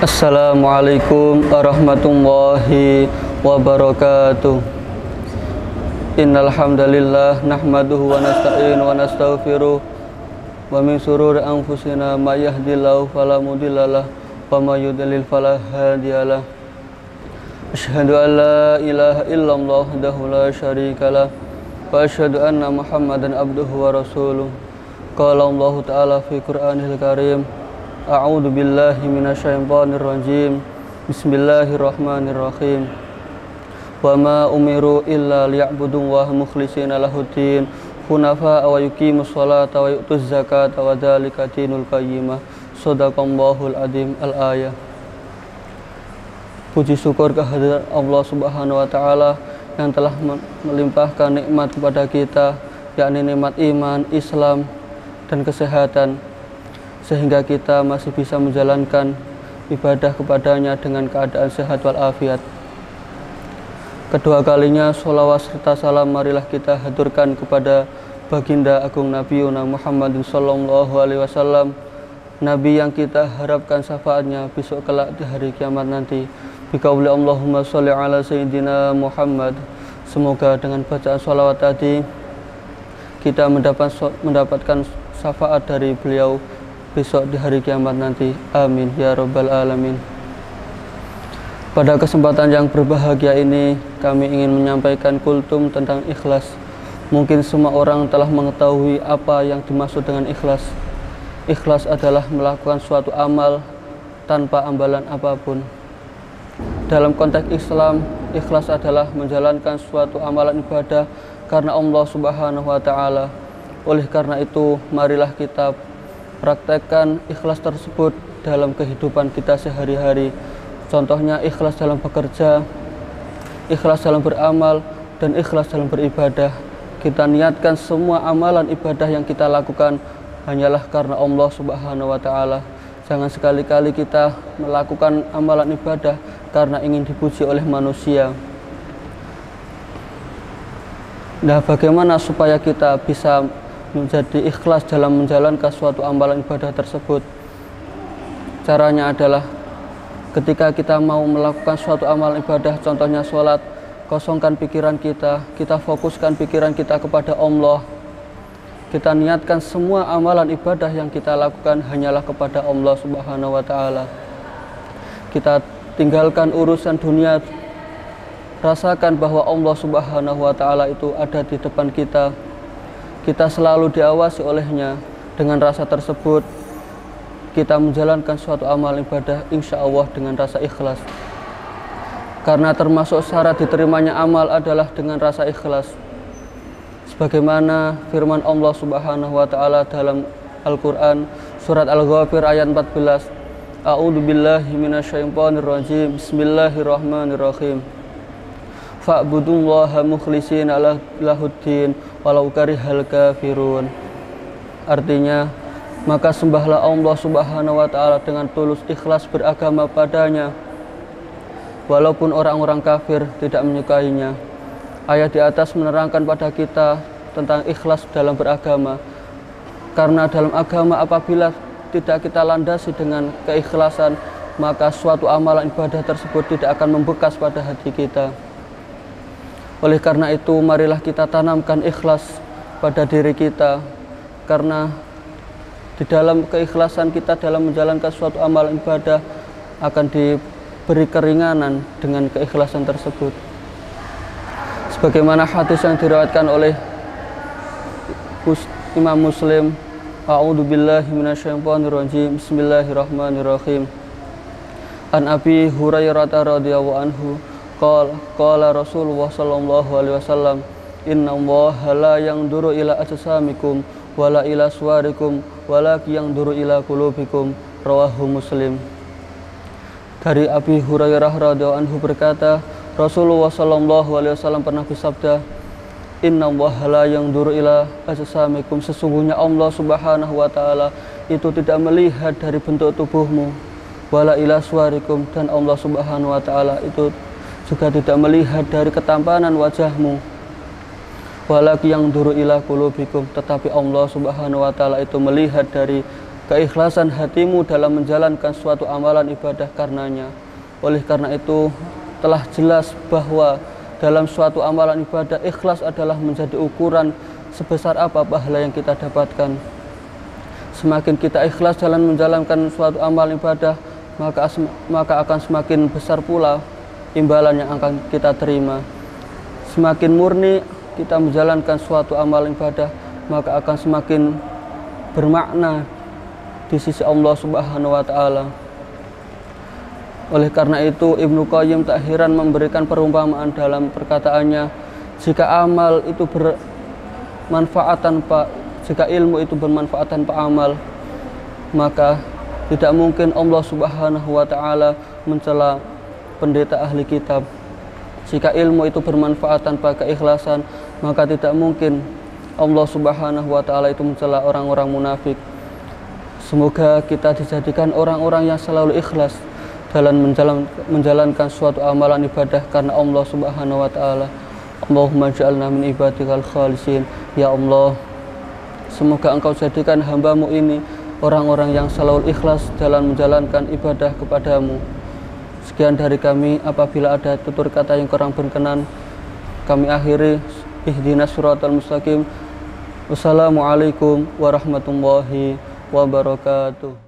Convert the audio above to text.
Assalamualaikum warahmatullahi wabarakatuh. Innal hamdalillah nahmaduhu wa nasta'inu wa nastaghfiruh wa min shururi anfusina may yahdihillahu fala mudhillalah wa may yudlil fala hadiyalah. Asyhadu an la ilaha illallah wahdahu la syarikalah wa asyhadu anna Muhammadan abduhu wa rasuluh. Qala Allah ta'ala fi Qur'anil Karim. A'udzu billahi minasyaitonir rajim. Bismillahirrahmanirrahim. Wa ma umiru illa liya'budu wa mukhlishina lahuddin hunafa wa yuqimus sholata wa yu'tuz zakata wa dzalika dinul qayyimah. Shadaqallahul adzim. Al-ayah. Puji syukur kehadirat Allah Subhanahu wa taala yang telah melimpahkan nikmat kepada kita, yakni nikmat iman, Islam dan kesehatan, sehingga kita masih bisa menjalankan ibadah kepadanya dengan keadaan sehat walafiat. Kedua kalinya sholawat serta salam marilah kita haturkan kepada baginda agung Nabi Muhammadin sallallahu alaihi wasallam, Nabi yang kita harapkan syafaatnya besok kelak di hari kiamat nanti. Biqauli Allahumma sholli ala sayyidina Muhammad. Semoga dengan bacaan sholawat tadi kita mendapatkan syafaat dari beliau besok di hari kiamat nanti. Amin ya rabbal alamin. Pada kesempatan yang berbahagia ini kami ingin menyampaikan kultum tentang ikhlas. Mungkin semua orang telah mengetahui apa yang dimaksud dengan ikhlas. Ikhlas adalah melakukan suatu amal tanpa ambalan apapun. Dalam konteks Islam, ikhlas adalah menjalankan suatu amalan ibadah karena Allah Subhanahu wa taala. Oleh karena itu, marilah kita praktekkan ikhlas tersebut dalam kehidupan kita sehari-hari. Contohnya ikhlas dalam bekerja, ikhlas dalam beramal, dan ikhlas dalam beribadah. Kita niatkan semua amalan ibadah yang kita lakukan hanyalah karena Allah Subhanahu wa taala. Jangan sekali-kali kita melakukan amalan ibadah karena ingin dipuji oleh manusia. Nah, bagaimana supaya kita bisa menjadi ikhlas dalam menjalankan suatu amalan ibadah tersebut? Caranya adalah ketika kita mau melakukan suatu amalan ibadah, contohnya sholat, kosongkan pikiran kita, kita fokuskan pikiran kita kepada Allah. Kita niatkan semua amalan ibadah yang kita lakukan hanyalah kepada Allah Subhanahu wa taala. Kita tinggalkan urusan dunia, rasakan bahwa Allah Subhanahu wa taala itu ada di depan kita. Kita selalu diawasi olehnya. Dengan rasa tersebut kita menjalankan suatu amal ibadah insya Allah dengan rasa ikhlas. Karena termasuk syarat diterimanya amal adalah dengan rasa ikhlas. Sebagaimana firman Allah Subhanahu wa taala dalam Al-Qur'an surat Al-Ghafir ayat 14. A'udzu billahi minasyaitonir rajim. Bismillahirrahmanirrahim. Fa'budullaha mukhlishina lahuddin walau karihal kafirun. Artinya, maka sembahlah Allah Subhanahu wa taala dengan tulus ikhlas beragama padanya walaupun orang-orang kafir tidak menyukainya. Ayat di atas menerangkan pada kita tentang ikhlas dalam beragama. Karena dalam agama apabila tidak kita landasi dengan keikhlasan, maka suatu amalan ibadah tersebut tidak akan membekas pada hati kita. Oleh karena itu, marilah kita tanamkan ikhlas pada diri kita. Karena di dalam keikhlasan kita dalam menjalankan suatu amalan ibadah akan diberi keringanan dengan keikhlasan tersebut. Sebagaimana hadis yang diriwayatkan oleh Imam Muslim, A'udzu billahi minasyaitonir rajim. Bismillahirrahmanirrahim. An Abi Hurairah radhiyallahu anhu qala Rasulullah sallallahu alaihi wasallam, inna Allaha la yanzuru ila ajsamikum wala ila suwarikum walakin yanzuru ila qulubikum. Rawahu Muslim. Dari Abi Hurairah radhiyallahu anhu berkata, Rasulullah sallallahu alaihi wasallam pernah bersabda, inna Allaha la yanzuru ila ajsamikum, sesungguhnya Allah Subhanahu wa taala itu tidak melihat dari bentuk tubuhmu, wala ila suwarikum, dan Allah Subhanahu wa taala itu juga tidak melihat dari ketampanan wajahmu, walakin yanzuru ila qulubikum, tetapi Allah Subhanahu wa taala itu melihat dari keikhlasan hatimu dalam menjalankan suatu amalan ibadah karenanya. Oleh karena itu telah jelas bahwa dalam suatu amalan ibadah, ikhlas adalah menjadi ukuran sebesar apa pahala yang kita dapatkan. Semakin kita ikhlas dalam menjalankan suatu amal ibadah, maka akan semakin besar pula imbalan yang akan kita terima. Semakin murni kita menjalankan suatu amal ibadah, maka akan semakin bermakna di sisi Allah Subhanahu wa Ta'ala. Oleh karena itu Ibnu Qayyim tak heran memberikan perumpamaan dalam perkataannya, jika amal itu bermanfaat jika ilmu itu bermanfaat tanpa amal, maka tidak mungkin Allah Subhanahu wa Ta'ala mencela pendeta ahli kitab. Jika ilmu itu bermanfaat tanpa keikhlasan, maka tidak mungkin Allah Subhanahu wa Ta'ala itu mencela orang-orang munafik. Semoga kita dijadikan orang-orang yang selalu ikhlas dalam menjalankan suatu amalan ibadah karena Allah Subhanahu wa Ta'ala. Allahumma ja'alna min ibadikal khalisin. Ya Allah, semoga Engkau jadikan hamba-Mu ini orang-orang yang selalu ikhlas dalam menjalankan ibadah kepadamu. Sekian dari kami, apabila ada tutur kata yang kurang berkenan, kami akhiri. Ihdinas siratal mustaqim. Wassalamualaikum warahmatullahi wabarakatuh.